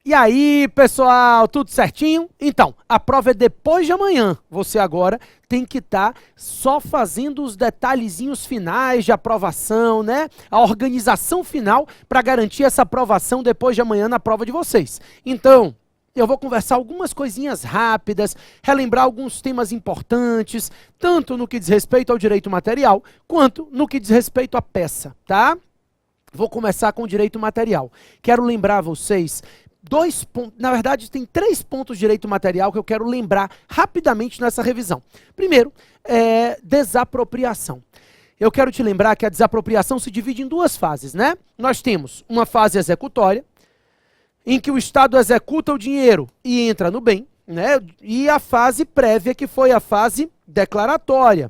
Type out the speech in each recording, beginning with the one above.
E aí, pessoal, tudo certinho? Então, a prova é depois de amanhã. Você agora tem que estar só fazendo os detalhezinhos finais de aprovação, né? A organização final para garantir essa aprovação depois de amanhã na prova de vocês. Então, eu vou conversar algumas coisinhas rápidas, relembrar alguns temas importantes, tanto no que diz respeito ao direito material, quanto no que diz respeito à peça, tá? Vou começar com o direito material. Quero lembrar a vocês dois pontos, na verdade tem 3 pontos de direito material que eu quero lembrar rapidamente nessa revisão. Primeiro, desapropriação. Eu quero te lembrar que a desapropriação se divide em 2 fases, né? Nós temos uma fase executória, em que o Estado executa o dinheiro e entra no bem, né? E a fase prévia, que foi a fase declaratória.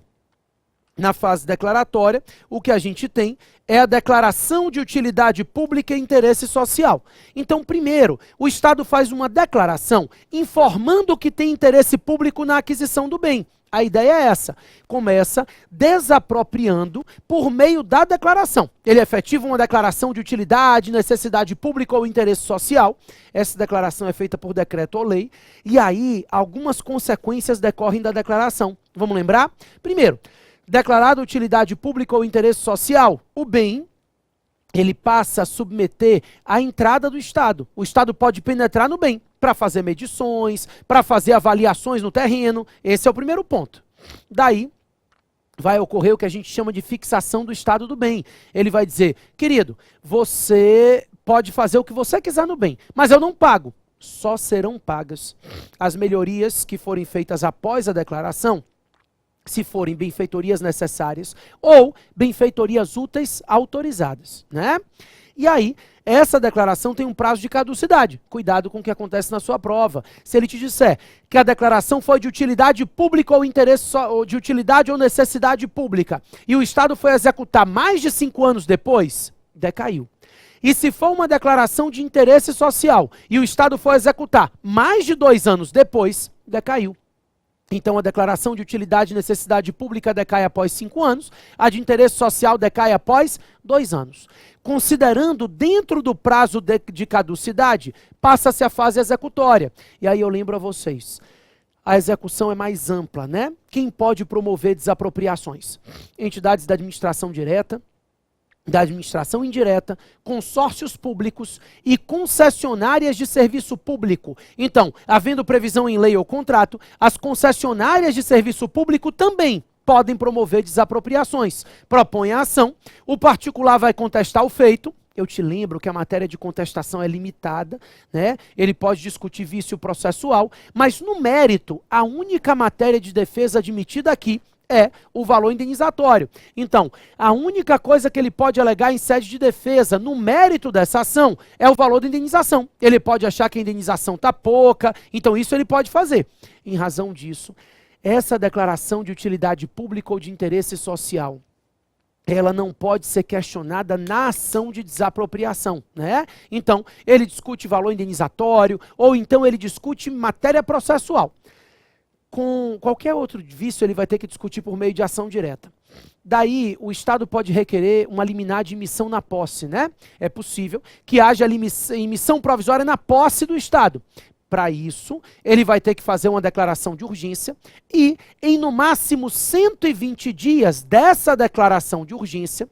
Na fase declaratória, o que a gente tem é a declaração de utilidade pública e interesse social. Então, primeiro, o Estado faz uma declaração informando que tem interesse público na aquisição do bem. A ideia é essa, começa desapropriando por meio da declaração. Ele efetiva uma declaração de utilidade, necessidade pública ou interesse social. Essa declaração é feita por decreto ou lei. E aí, algumas consequências decorrem da declaração. Vamos lembrar? Primeiro, declarada utilidade pública ou interesse social, o bem, ele passa a submeter à entrada do Estado. O Estado pode penetrar no bem para fazer medições, para fazer avaliações no terreno. Esse é o primeiro ponto. Daí, vai ocorrer o que a gente chama de fixação do estado do bem. Ele vai dizer, querido, você pode fazer o que você quiser no bem, mas eu não pago. Só serão pagas as melhorias que forem feitas após a declaração, se forem benfeitorias necessárias ou benfeitorias úteis autorizadas, né? E aí, essa declaração tem um prazo de caducidade. Cuidado com o que acontece na sua prova. Se ele te disser que a declaração foi de utilidade pública ou interesse ou de utilidade ou necessidade pública e o Estado foi executar mais de 5 anos depois, decaiu. E se for uma declaração de interesse social e o Estado for executar mais de 2 anos depois, decaiu. Então, a declaração de utilidade e necessidade pública decai após 5 anos, a de interesse social decai após 2 anos. Considerando dentro do prazo de caducidade, passa-se a fase executória. E aí eu lembro a vocês, a execução é mais ampla, né? Quem pode promover desapropriações? Entidades da administração direta, da administração indireta, consórcios públicos e concessionárias de serviço público. Então, havendo previsão em lei ou contrato, as concessionárias de serviço público também podem promover desapropriações. Propõe a ação, o particular vai contestar o feito. Eu te lembro que a matéria de contestação é limitada, né? Ele pode discutir vício processual, mas no mérito, a única matéria de defesa admitida aqui é o valor indenizatório. Então, a única coisa que ele pode alegar em sede de defesa, no mérito dessa ação, é o valor da indenização. Ele pode achar que a indenização está pouca, então isso ele pode fazer. Em razão disso, essa declaração de utilidade pública ou de interesse social, ela não pode ser questionada na ação de desapropriação, né? Então, ele discute valor indenizatório, ou então ele discute matéria processual. Com qualquer outro vício, ele vai ter que discutir por meio de ação direta. Daí, o Estado pode requerer uma liminar de emissão na posse, né? É possível que haja emissão provisória na posse do Estado. Para isso, ele vai ter que fazer uma declaração de urgência e, em no máximo 120 dias dessa declaração de urgência,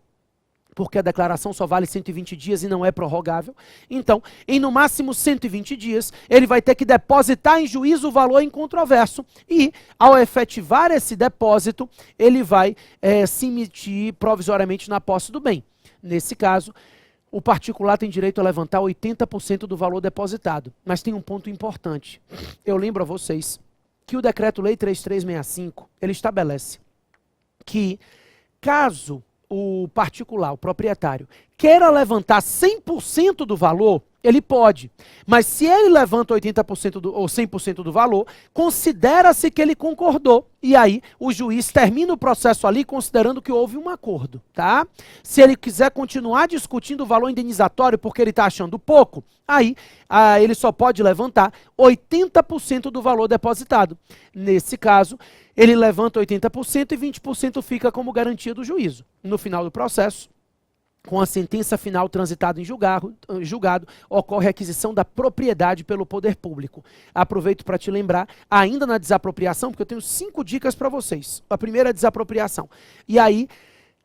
porque a declaração só vale 120 dias e não é prorrogável. Então, em no máximo 120 dias, ele vai ter que depositar em juízo o valor incontroverso e, ao efetivar esse depósito, ele vai se emitir provisoriamente na posse do bem. Nesse caso, o particular tem direito a levantar 80% do valor depositado. Mas tem um ponto importante. Eu lembro a vocês que o Decreto-Lei 3365, ele estabelece que, caso o particular, o proprietário, queira levantar 100% do valor, ele pode. Mas se ele levanta 80% ou 100% do valor, considera-se que ele concordou. E aí, o juiz termina o processo ali considerando que houve um acordo, tá? Se ele quiser continuar discutindo o valor indenizatório porque ele está achando pouco, aí ele só pode levantar 80% do valor depositado. Nesse caso, ele levanta 80% e 20% fica como garantia do juízo. No final do processo, com a sentença final transitada em julgado, ocorre a aquisição da propriedade pelo poder público. Aproveito para te lembrar, ainda na desapropriação, porque eu tenho 5 dicas para vocês. A primeira é a desapropriação. E aí,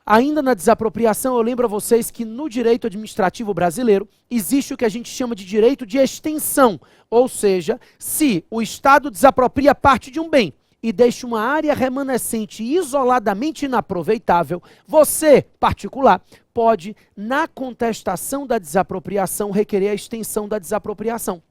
ainda na desapropriação, eu lembro a vocês que no direito administrativo brasileiro existe o que a gente chama de direito de extensão. Ou seja, se o Estado desapropria parte de um bem e deixa uma área remanescente isoladamente inaproveitável, você, particular, pode, na contestação da desapropriação, requerer a extensão da desapropriação.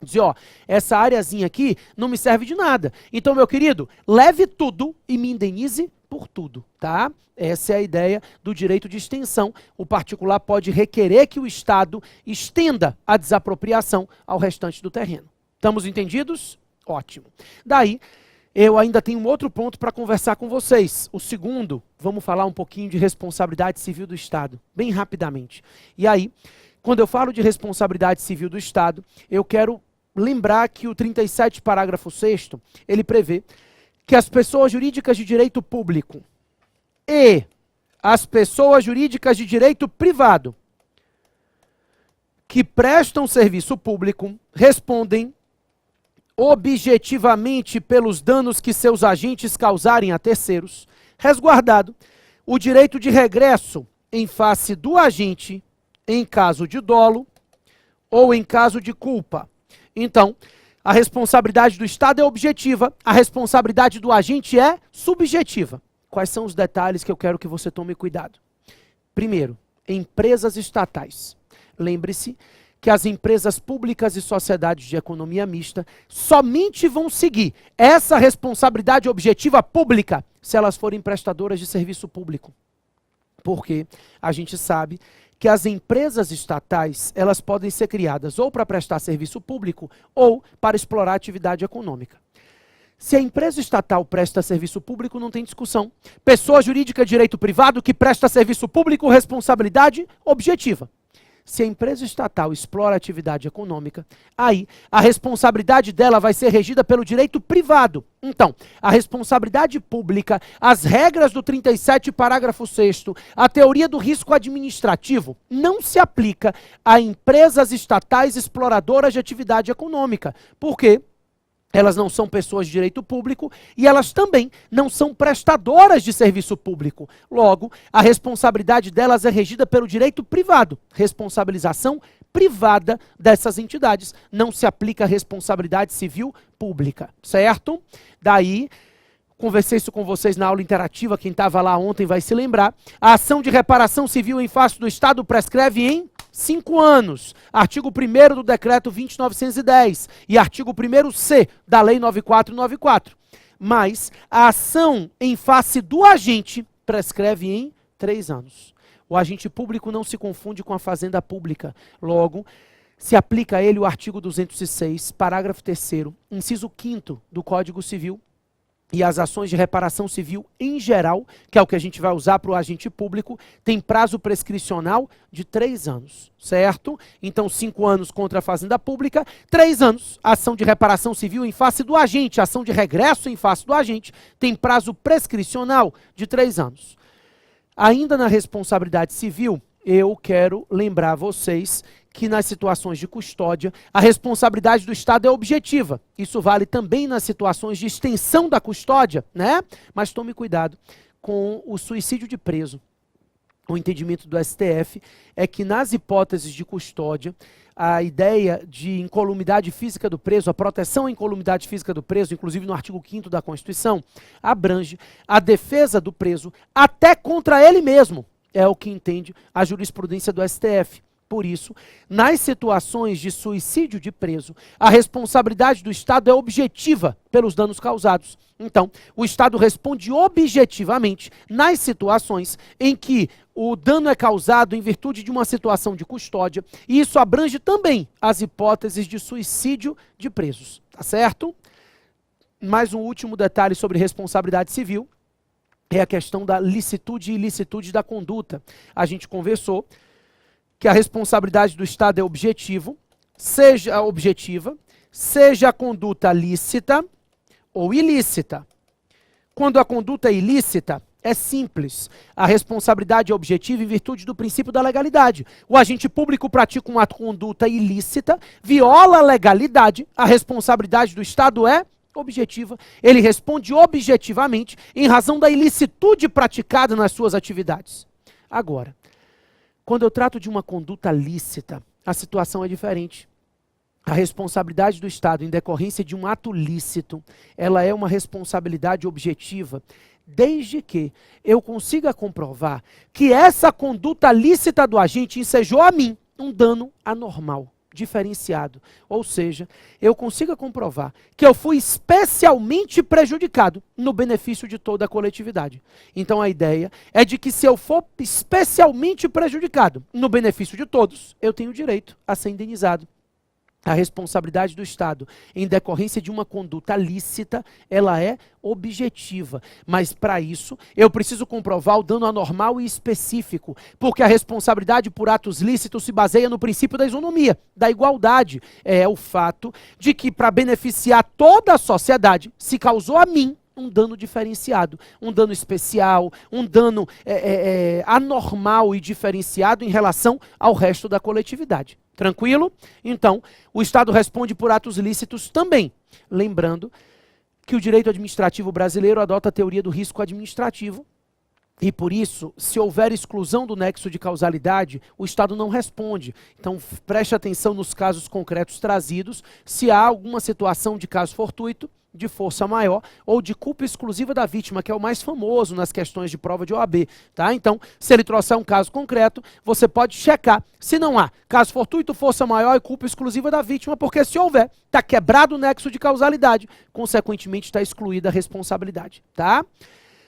Dizer, ó, essa areazinha aqui não me serve de nada. Então, meu querido, leve tudo e me indenize por tudo, tá? Essa é a ideia do direito de extensão. O particular pode requerer que o Estado estenda a desapropriação ao restante do terreno. Estamos entendidos? Ótimo. Daí, eu ainda tenho um outro ponto para conversar com vocês. O segundo, vamos falar um pouquinho de responsabilidade civil do Estado, bem rapidamente. E aí, quando eu falo de responsabilidade civil do Estado, eu quero lembrar que o 37, parágrafo 6º, ele prevê que as pessoas jurídicas de direito público e as pessoas jurídicas de direito privado que prestam serviço público respondem objetivamente pelos danos que seus agentes causarem a terceiros, resguardado o direito de regresso em face do agente em caso de dolo ou em caso de culpa. Então, a responsabilidade do Estado é objetiva, a responsabilidade do agente é subjetiva. Quais são os detalhes que eu quero que você tome cuidado? Primeiro, empresas estatais. Lembre-se que as empresas públicas e sociedades de economia mista somente vão seguir essa responsabilidade objetiva pública se elas forem prestadoras de serviço público. Porque a gente sabe que as empresas estatais, elas podem ser criadas ou para prestar serviço público ou para explorar atividade econômica. Se a empresa estatal presta serviço público, não tem discussão. Pessoa jurídica de direito privado que presta serviço público, responsabilidade objetiva. Se a empresa estatal explora atividade econômica, aí a responsabilidade dela vai ser regida pelo direito privado. Então, a responsabilidade pública, as regras do 37, parágrafo 6º, a teoria do risco administrativo, não se aplica a empresas estatais exploradoras de atividade econômica. Por quê? Elas não são pessoas de direito público e elas também não são prestadoras de serviço público. Logo, a responsabilidade delas é regida pelo direito privado. Responsabilização privada dessas entidades. Não se aplica a responsabilidade civil pública, certo? Daí, conversei isso com vocês na aula interativa, quem estava lá ontem vai se lembrar. A ação de reparação civil em face do Estado prescreve em 5 anos, artigo 1º do decreto 20.910 e artigo 1º-C da lei 9494. Mas a ação em face do agente prescreve em 3 anos. O agente público não se confunde com a fazenda pública. Logo, se aplica a ele o artigo 206, parágrafo 3º, inciso 5º do Código Civil, e as ações de reparação civil em geral, que é o que a gente vai usar para o agente público, tem prazo prescricional de 3 anos, certo? Então, 5 anos contra a fazenda pública, 3 anos, ação de reparação civil em face do agente, ação de regresso em face do agente, tem prazo prescricional de 3 anos. Ainda na responsabilidade civil, eu quero lembrar vocês que nas situações de custódia, a responsabilidade do Estado é objetiva. Isso vale também nas situações de extensão da custódia, né? Mas tome cuidado com o suicídio de preso. O entendimento do STF é que nas hipóteses de custódia, a ideia de incolumidade física do preso, a proteção à incolumidade física do preso, inclusive no artigo 5º da Constituição, abrange a defesa do preso até contra ele mesmo. É o que entende a jurisprudência do STF. Por isso, nas situações de suicídio de preso, a responsabilidade do Estado é objetiva pelos danos causados. Então, o Estado responde objetivamente nas situações em que o dano é causado em virtude de uma situação de custódia, e isso abrange também as hipóteses de suicídio de presos, tá certo? Mais um último detalhe sobre responsabilidade civil é a questão da licitude e ilicitude da conduta. A gente conversou que a responsabilidade do Estado é objetiva, seja a conduta lícita ou ilícita. Quando a conduta é ilícita, É simples. A responsabilidade é objetiva em virtude do princípio da legalidade. O agente público pratica uma conduta ilícita, viola a legalidade, a responsabilidade do Estado é objetiva. Ele responde objetivamente em razão da ilicitude praticada nas suas atividades. Agora, quando eu trato de uma conduta lícita, a situação é diferente. A responsabilidade do Estado em decorrência de um ato lícito, ela é uma responsabilidade objetiva, desde que eu consiga comprovar que essa conduta lícita do agente ensejou a mim um dano anormal, diferenciado. Ou seja, eu consiga comprovar que eu fui especialmente prejudicado no benefício de toda a coletividade. Então a ideia é de que se eu for especialmente prejudicado no benefício de todos, eu tenho direito a ser indenizado. A responsabilidade do Estado em decorrência de uma conduta lícita, ela é objetiva. Mas para isso, eu preciso comprovar o dano anormal e específico, porque a responsabilidade por atos lícitos se baseia no princípio da isonomia, da igualdade. É o fato de que para beneficiar toda a sociedade, se causou a mim um dano diferenciado, um dano especial, um dano anormal e diferenciado em relação ao resto da coletividade. Tranquilo? Então, o Estado responde por atos lícitos também. Lembrando que o direito administrativo brasileiro adota a teoria do risco administrativo e, por isso, se houver exclusão do nexo de causalidade, o Estado não responde. Então, preste atenção nos casos concretos trazidos, se há alguma situação de caso fortuito, de força maior ou de culpa exclusiva da vítima, que é o mais famoso nas questões de prova de OAB, tá? Então, se ele trouxer um caso concreto, você pode checar se não há caso fortuito, força maior e culpa exclusiva da vítima, porque se houver, está quebrado o nexo de causalidade, consequentemente está excluída a responsabilidade, tá?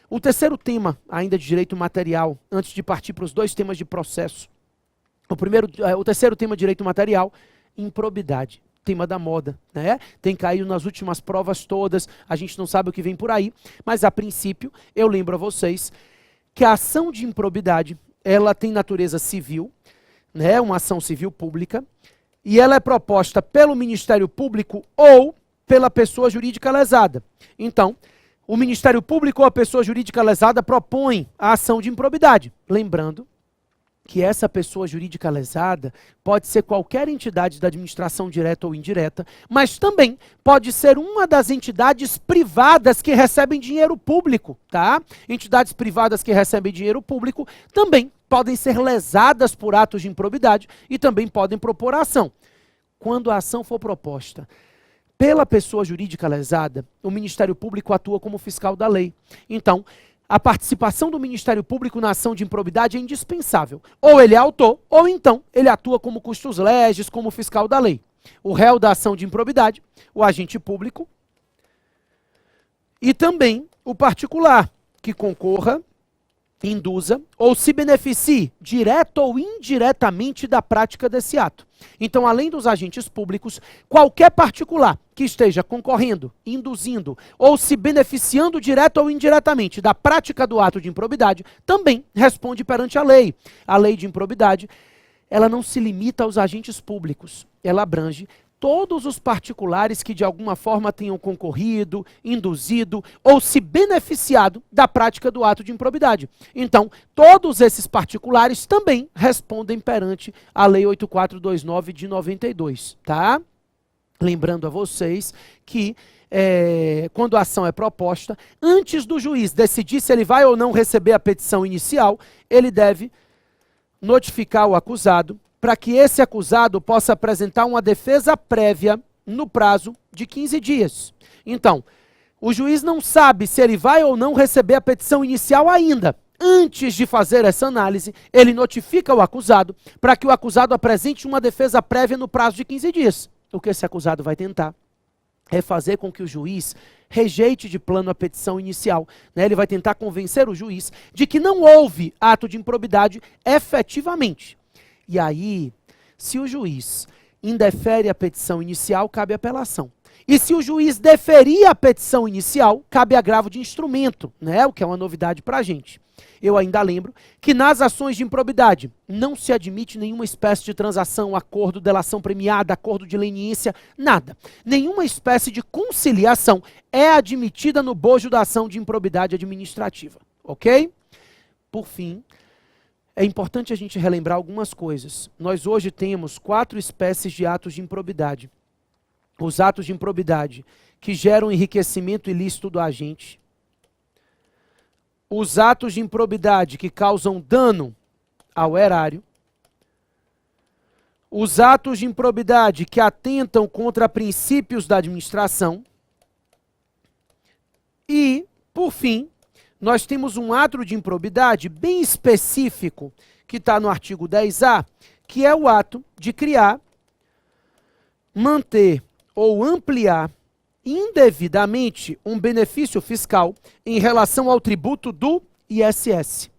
O terceiro tema, ainda de direito material, antes de partir para os dois temas de processo. O terceiro tema de direito material, improbidade. Tema da moda, né? Tem caído nas últimas provas todas, a gente não sabe o que vem por aí, mas a princípio, eu lembro a vocês que a ação de improbidade, ela tem natureza civil, né? Uma ação civil pública, e ela é proposta pelo Ministério Público ou pela pessoa jurídica lesada. Então, o Ministério Público ou a pessoa jurídica lesada propõe a ação de improbidade. Lembrando que essa pessoa jurídica lesada pode ser qualquer entidade da administração direta ou indireta, mas também pode ser uma das entidades privadas que recebem dinheiro público, tá? Entidades privadas que recebem dinheiro público também podem ser lesadas por atos de improbidade e também podem propor a ação. Quando a ação for proposta pela pessoa jurídica lesada, o Ministério Público atua como fiscal da lei. Então, a participação do Ministério Público na ação de improbidade é indispensável. Ou ele é autor, ou então ele atua como custos legis, como fiscal da lei. O réu da ação de improbidade, o agente público, e também o particular, que concorra, induza ou se beneficie, direto ou indiretamente, da prática desse ato. Então, além dos agentes públicos, qualquer particular que esteja concorrendo, induzindo ou se beneficiando direto ou indiretamente da prática do ato de improbidade, também responde perante a lei. A lei de improbidade, ela não se limita aos agentes públicos, ela abrange todos os particulares que de alguma forma tenham concorrido, induzido ou se beneficiado da prática do ato de improbidade. Então, todos esses particulares também respondem perante a Lei 8429 de 92, tá? Lembrando a vocês que quando a ação é proposta, antes do juiz decidir se ele vai ou não receber a petição inicial, ele deve notificar o acusado para que esse acusado possa apresentar uma defesa prévia no prazo de 15 dias. Então, o juiz não sabe se ele vai ou não receber a petição inicial ainda. Antes de fazer essa análise, ele notifica o acusado para que o acusado apresente uma defesa prévia no prazo de 15 dias. O que esse acusado vai tentar é fazer com que o juiz rejeite de plano a petição inicial, né? Ele vai tentar convencer o juiz de que não houve ato de improbidade efetivamente. E aí, se o juiz indefere a petição inicial, cabe apelação. E se o juiz deferir a petição inicial, cabe agravo de instrumento, né? O que é uma novidade para a gente. Eu ainda lembro que nas ações de improbidade não se admite nenhuma espécie de transação, acordo, delação premiada, acordo de leniência, nada. Nenhuma espécie de conciliação é admitida no bojo da ação de improbidade administrativa. ok? Por fim, é importante a gente relembrar algumas coisas. Nós hoje temos 4 espécies de atos de improbidade. Os atos de improbidade que geram enriquecimento ilícito do agente. Os atos de improbidade que causam dano ao erário. Os atos de improbidade que atentam contra princípios da administração. E, por fim, nós temos um ato de improbidade bem específico, que está no artigo 10A, que é o ato de criar, manter ou ampliar indevidamente um benefício fiscal em relação ao tributo do ISS.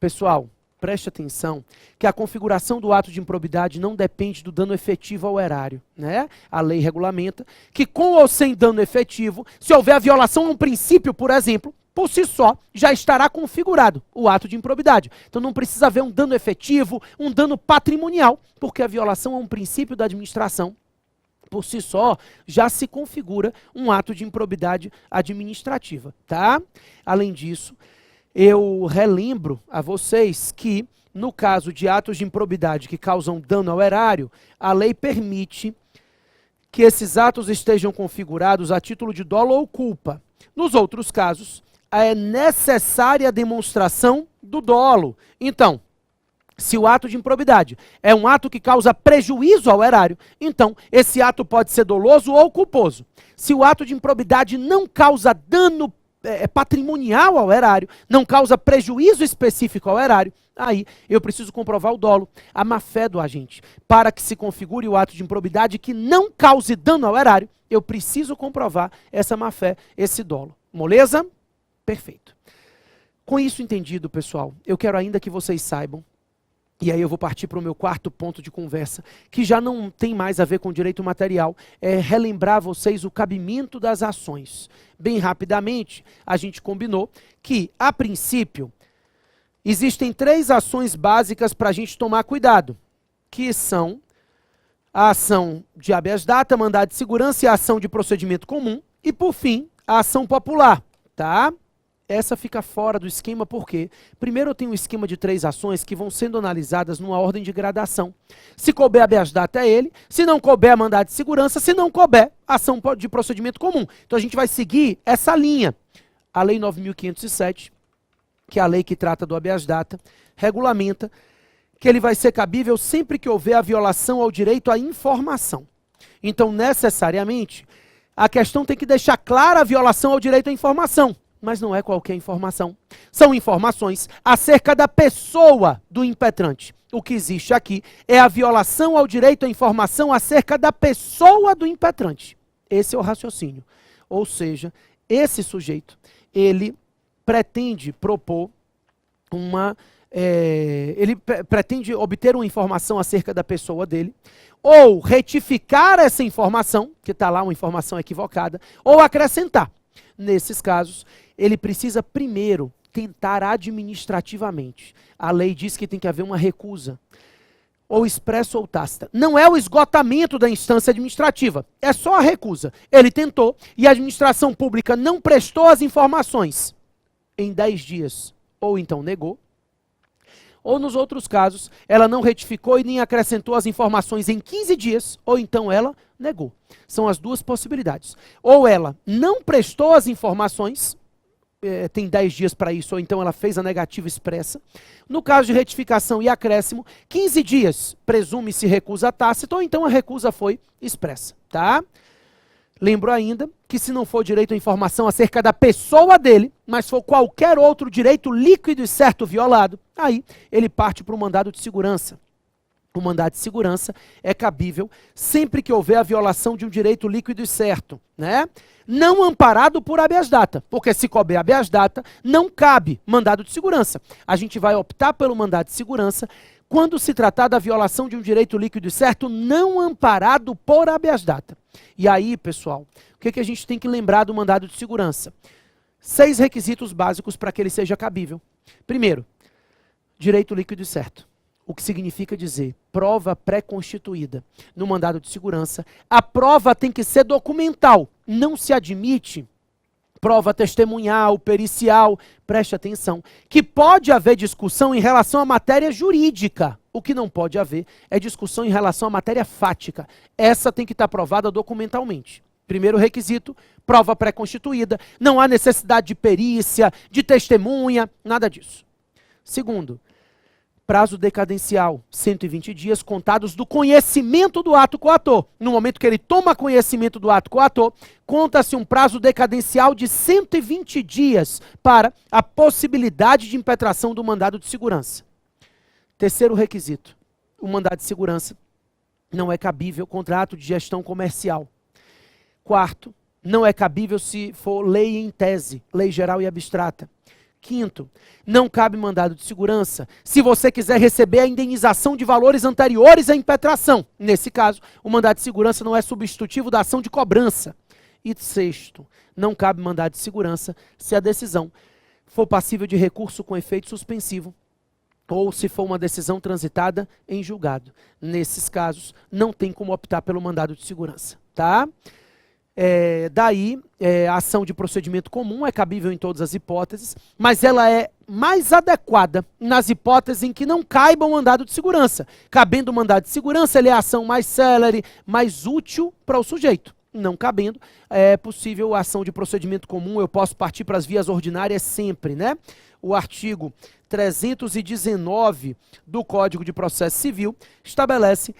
Pessoal, preste atenção que a configuração do ato de improbidade não depende do dano efetivo ao erário, né? A lei regulamenta que, com ou sem dano efetivo, se houver a violação a um princípio, por exemplo, por si só, já estará configurado o ato de improbidade. Então não precisa haver um dano efetivo, um dano patrimonial, porque a violação a um princípio da administração, por si só, já se configura um ato de improbidade administrativa, tá? Além disso, eu relembro a vocês que, no caso de atos de improbidade que causam dano ao erário, a lei permite que esses atos estejam configurados a título de dolo ou culpa. Nos outros casos, é necessária a demonstração do dolo. Então, se o ato de improbidade é um ato que causa prejuízo ao erário, então esse ato pode ser doloso ou culposo. Se o ato de improbidade não causa dano patrimonial ao erário, não causa prejuízo específico ao erário, aí eu preciso comprovar o dolo, a má-fé do agente. Para que se configure o ato de improbidade que não cause dano ao erário, eu preciso comprovar essa má-fé, esse dolo. Moleza? Perfeito. Com isso entendido, pessoal, eu quero ainda que vocês saibam, e aí eu vou partir para o meu quarto ponto de conversa, que já não tem mais a ver com direito material, é relembrar a vocês o cabimento das ações. Bem rapidamente, a gente combinou que, a princípio, existem 3 ações básicas para a gente tomar cuidado, que são a ação de habeas data, mandado de segurança e a ação de procedimento comum, e, por fim, a ação popular, tá? Essa fica fora do esquema porque, primeiro eu tenho um esquema de 3 ações que vão sendo analisadas numa ordem de gradação. Se couber habeas data é ele, se não couber mandado de segurança, se não couber ação de procedimento comum. Então a gente vai seguir essa linha. A Lei 9.507, que é a lei que trata do habeas data, regulamenta que ele vai ser cabível sempre que houver a violação ao direito à informação. Então, necessariamente, a questão tem que deixar clara a violação ao direito à informação. Mas não é qualquer informação. São informações acerca da pessoa do impetrante. O que existe aqui é a violação ao direito à informação acerca da pessoa do impetrante. Esse é o raciocínio. Ou seja, esse sujeito, ele pretende propor ele pretende obter uma informação acerca da pessoa dele, ou retificar essa informação, que está lá uma informação equivocada, ou acrescentar. Nesses casos, ele precisa primeiro tentar administrativamente. A lei diz que tem que haver uma recusa, ou expressa ou tácita. Não é o esgotamento da instância administrativa, é só a recusa. Ele tentou e a administração pública não prestou as informações em 10 dias, ou então negou. Ou nos outros casos, ela não retificou e nem acrescentou as informações em 15 dias, ou então ela negou. São as 2 possibilidades. Ou ela não prestou as informações, tem 10 dias para isso, ou então ela fez a negativa expressa. No caso de retificação e acréscimo, 15 dias, presume-se recusa tácita, ou então a recusa foi expressa, tá? Lembro ainda que se não for direito à informação acerca da pessoa dele, mas for qualquer outro direito líquido e certo violado, aí ele parte para o mandado de segurança. O mandado de segurança é cabível sempre que houver a violação de um direito líquido e certo, né? Não amparado por habeas data, porque se couber habeas data, não cabe mandado de segurança. A gente vai optar pelo mandado de segurança quando se tratar da violação de um direito líquido e certo não amparado por habeas data. E aí, pessoal, o que a gente tem que lembrar do mandado de segurança? 6 requisitos básicos para que ele seja cabível. Primeiro, direito líquido e certo. O que significa dizer prova pré-constituída. No mandado de segurança, a prova tem que ser documental. Não se admite prova testemunhal, pericial, preste atenção, que pode haver discussão em relação à matéria jurídica. O que não pode haver é discussão em relação à matéria fática. Essa tem que estar provada documentalmente. Primeiro requisito, prova pré-constituída, não há necessidade de perícia, de testemunha, nada disso. Segundo, prazo decadencial, 120 dias contados do conhecimento do ato coator. No momento que ele toma conhecimento do ato coator, conta-se um prazo decadencial de 120 dias para a possibilidade de impetração do mandado de segurança. Terceiro requisito, o mandado de segurança não é cabível contra ato de gestão comercial. Quarto, não é cabível se for lei em tese, lei geral e abstrata. Quinto, não cabe mandado de segurança se você quiser receber a indenização de valores anteriores à impetração. Nesse caso, o mandado de segurança não é substitutivo da ação de cobrança. E sexto, não cabe mandado de segurança se a decisão for passível de recurso com efeito suspensivo ou se for uma decisão transitada em julgado. Nesses casos, não tem como optar pelo mandado de segurança, tá? A ação de procedimento comum é cabível em todas as hipóteses, mas ela é mais adequada nas hipóteses em que não caiba o mandado de segurança. Cabendo o mandado de segurança, ele é a ação mais célere, mais útil para o sujeito. Não cabendo, é possível a ação de procedimento comum, eu posso partir para as vias ordinárias sempre, né? O artigo 319 do Código de Processo Civil estabelece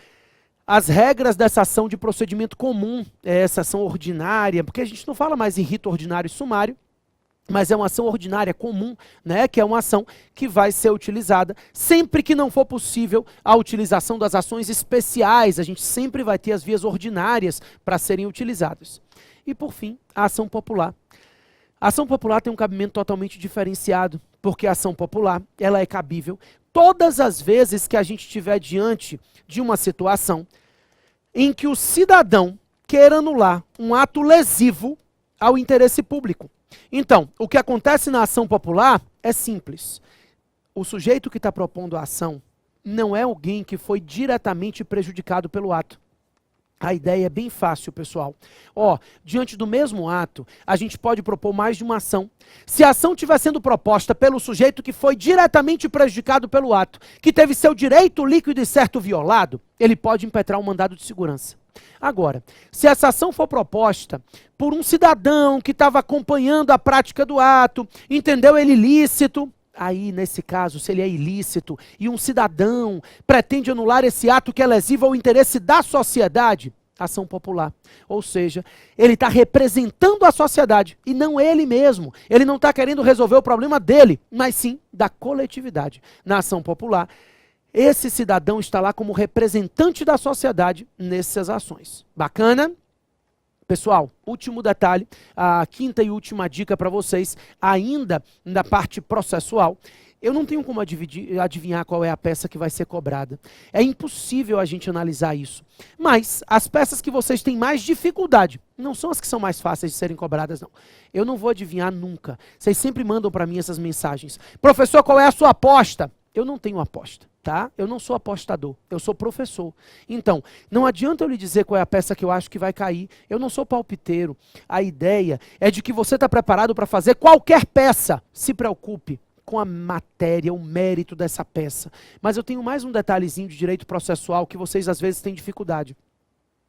as regras dessa ação de procedimento comum, essa ação ordinária, porque a gente não fala mais em rito ordinário e sumário, mas é uma ação ordinária comum, né, que é uma ação que vai ser utilizada sempre que não for possível a utilização das ações especiais. A gente sempre vai ter as vias ordinárias para serem utilizadas. E por fim, a ação popular. A ação popular tem um cabimento totalmente diferenciado, porque a ação popular ela é cabível todas as vezes que a gente estiver diante de uma situação em que o cidadão queira anular um ato lesivo ao interesse público. Então, o que acontece na ação popular é simples. O sujeito que está propondo a ação não é alguém que foi diretamente prejudicado pelo ato. A ideia é bem fácil, pessoal. Diante do mesmo ato, a gente pode propor mais de uma ação. Se a ação estiver sendo proposta pelo sujeito que foi diretamente prejudicado pelo ato, que teve seu direito líquido e certo violado, ele pode impetrar um mandado de segurança. Agora, se essa ação for proposta por um cidadão que estava acompanhando a prática do ato, entendeu ele ilícito, aí, nesse caso, se ele é ilícito e um cidadão pretende anular esse ato que é lesivo ao interesse da sociedade, ação popular. Ou seja, ele está representando a sociedade e não ele mesmo. Ele não está querendo resolver o problema dele, mas sim da coletividade. Na ação popular, esse cidadão está lá como representante da sociedade nessas ações. Bacana? Pessoal, último detalhe, a quinta e última dica para vocês, ainda na parte processual. Eu não tenho como adivinhar qual é a peça que vai ser cobrada. É impossível a gente analisar isso. Mas as peças que vocês têm mais dificuldade não são as que são mais fáceis de serem cobradas, não. Eu não vou adivinhar nunca. Vocês sempre mandam para mim essas mensagens. Professor, qual é a sua aposta? Eu não tenho aposta, tá? Eu não sou apostador, eu sou professor. Então, não adianta eu lhe dizer qual é a peça que eu acho que vai cair. Eu não sou palpiteiro. A ideia é de que você está preparado para fazer qualquer peça. Se preocupe com a matéria, o mérito dessa peça. Mas eu tenho mais um detalhezinho de direito processual que vocês às vezes têm dificuldade.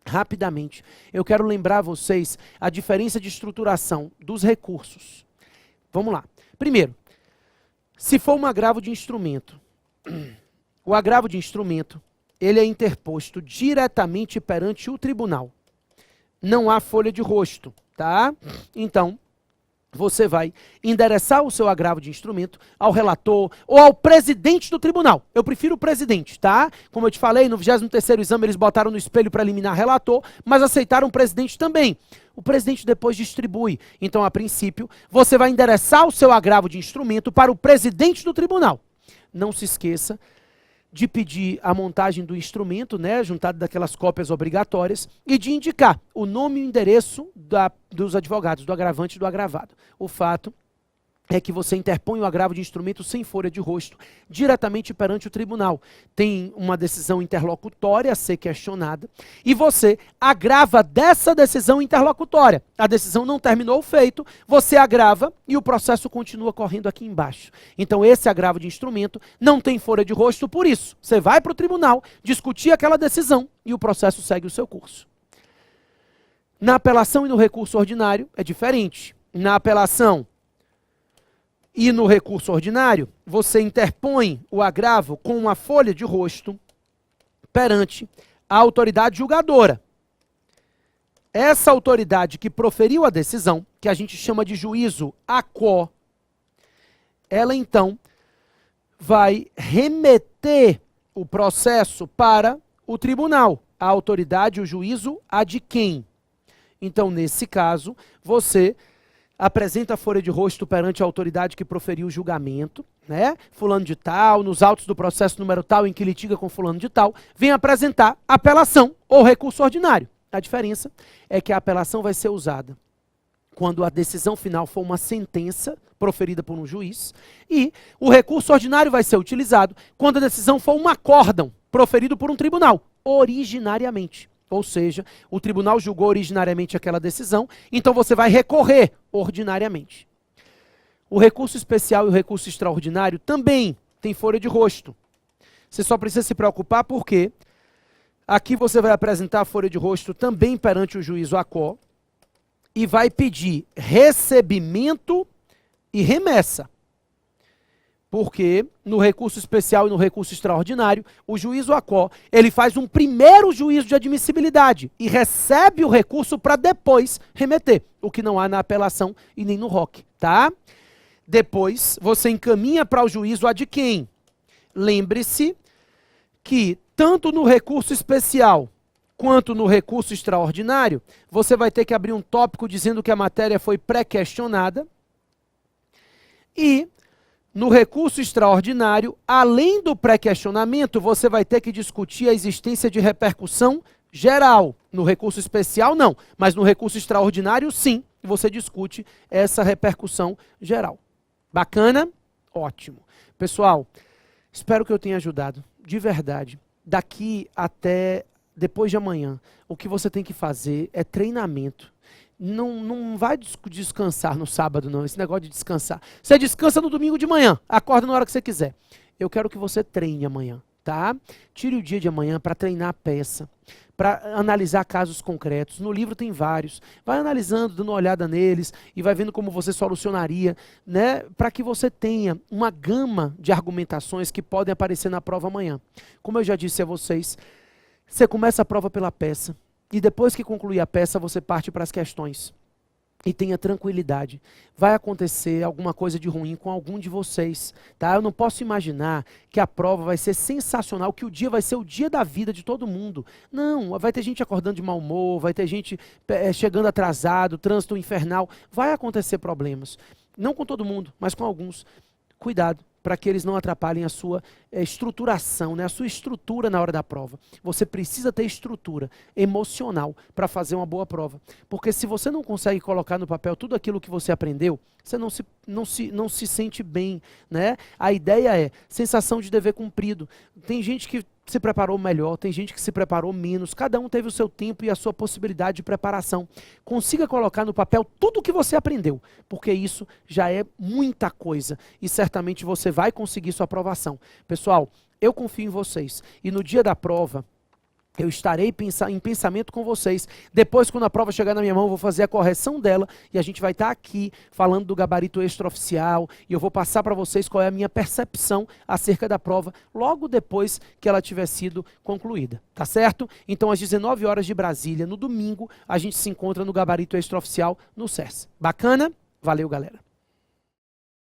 Rapidamente, eu quero lembrar a vocês a diferença de estruturação dos recursos. Vamos lá. Primeiro, se for um agravo de instrumento, o agravo de instrumento, ele é interposto diretamente perante o tribunal. Não há folha de rosto, tá? Então, você vai endereçar o seu agravo de instrumento ao relator ou ao presidente do tribunal. Eu prefiro o presidente, tá? Como eu te falei, no 23º exame eles botaram no espelho para eliminar relator, mas aceitaram o presidente também. O presidente depois distribui. Então, a princípio, você vai endereçar o seu agravo de instrumento para o presidente do tribunal. Não se esqueça de pedir a montagem do instrumento, né, juntado daquelas cópias obrigatórias, e de indicar o nome e o endereço dos advogados, do agravante e do agravado. O fato é que você interpõe o agravo de instrumento sem folha de rosto, diretamente perante o tribunal. Tem uma decisão interlocutória a ser questionada, e você agrava dessa decisão interlocutória. A decisão não terminou o feito, você agrava e o processo continua correndo aqui embaixo. Então esse agravo de instrumento não tem folha de rosto, por isso você vai para o tribunal discutir aquela decisão e o processo segue o seu curso. Na apelação e no recurso ordinário é diferente. Na apelação e no recurso ordinário, você interpõe o agravo com uma folha de rosto perante a autoridade julgadora. Essa autoridade que proferiu a decisão, que a gente chama de juízo aquó, ela então vai remeter o processo para o tribunal. A autoridade, o juízo, ad quem? Então, nesse caso, você apresenta a folha de rosto perante a autoridade que proferiu o julgamento, né? Fulano de tal, nos autos do processo número tal em que litiga com fulano de tal, vem apresentar apelação ou recurso ordinário. A diferença é que a apelação vai ser usada quando a decisão final for uma sentença proferida por um juiz, e o recurso ordinário vai ser utilizado quando a decisão for um acórdão proferido por um tribunal, originariamente. Ou seja, o tribunal julgou originariamente aquela decisão, então você vai recorrer ordinariamente. O recurso especial e o recurso extraordinário também tem folha de rosto. Você só precisa se preocupar porque aqui você vai apresentar a folha de rosto também perante o juízo aquó e vai pedir recebimento e remessa. Porque no recurso especial e no recurso extraordinário, o juízo aquó, ele faz um primeiro juízo de admissibilidade e recebe o recurso para depois remeter, o que não há na apelação e nem no ROC, tá? Depois, você encaminha para o juízo ad quem? Lembre-se que tanto no recurso especial quanto no recurso extraordinário, você vai ter que abrir um tópico dizendo que a matéria foi pré-questionada e no recurso extraordinário, além do pré-questionamento, você vai ter que discutir a existência de repercussão geral. No recurso especial, não. Mas no recurso extraordinário, sim, você discute essa repercussão geral. Bacana? Ótimo. Pessoal, espero que eu tenha ajudado. De verdade. Daqui até depois de amanhã, o que você tem que fazer é treinamento. Não vai descansar no sábado, não. Esse negócio de descansar. Você descansa no domingo de manhã. Acorda na hora que você quiser. Eu quero que você treine amanhã, tá? Tire o dia de amanhã para treinar a peça, para analisar casos concretos. No livro tem vários. Vai analisando, dando uma olhada neles e vai vendo como você solucionaria, né? Para que você tenha uma gama de argumentações que podem aparecer na prova amanhã. Como eu já disse a vocês, você começa a prova pela peça. E depois que concluir a peça, você parte para as questões. E tenha tranquilidade. Vai acontecer alguma coisa de ruim com algum de vocês, tá? Eu não posso imaginar que a prova vai ser sensacional, que o dia vai ser o dia da vida de todo mundo. Não, vai ter gente acordando de mau humor, vai ter gente chegando atrasado, trânsito infernal. Vai acontecer problemas. Não com todo mundo, mas com alguns. Cuidado, para que eles não atrapalhem a sua estruturação, né? A sua estrutura na hora da prova. Você precisa ter estrutura emocional para fazer uma boa prova. Porque se você não consegue colocar no papel tudo aquilo que você aprendeu, você não se sente bem, né? A ideia é sensação de dever cumprido. Tem gente que se preparou melhor, tem gente que se preparou menos, cada um teve o seu tempo e a sua possibilidade de preparação. Consiga colocar no papel tudo o que você aprendeu, porque isso já é muita coisa e certamente você vai conseguir sua aprovação. Pessoal, eu confio em vocês e no dia da prova, eu estarei em pensamento com vocês. Depois, quando a prova chegar na minha mão, eu vou fazer a correção dela e a gente vai estar aqui falando do gabarito extraoficial e eu vou passar para vocês qual é a minha percepção acerca da prova logo depois que ela tiver sido concluída, tá certo? Então, às 19 horas de Brasília, no domingo, a gente se encontra no gabarito extraoficial no SERS. Bacana? Valeu, galera!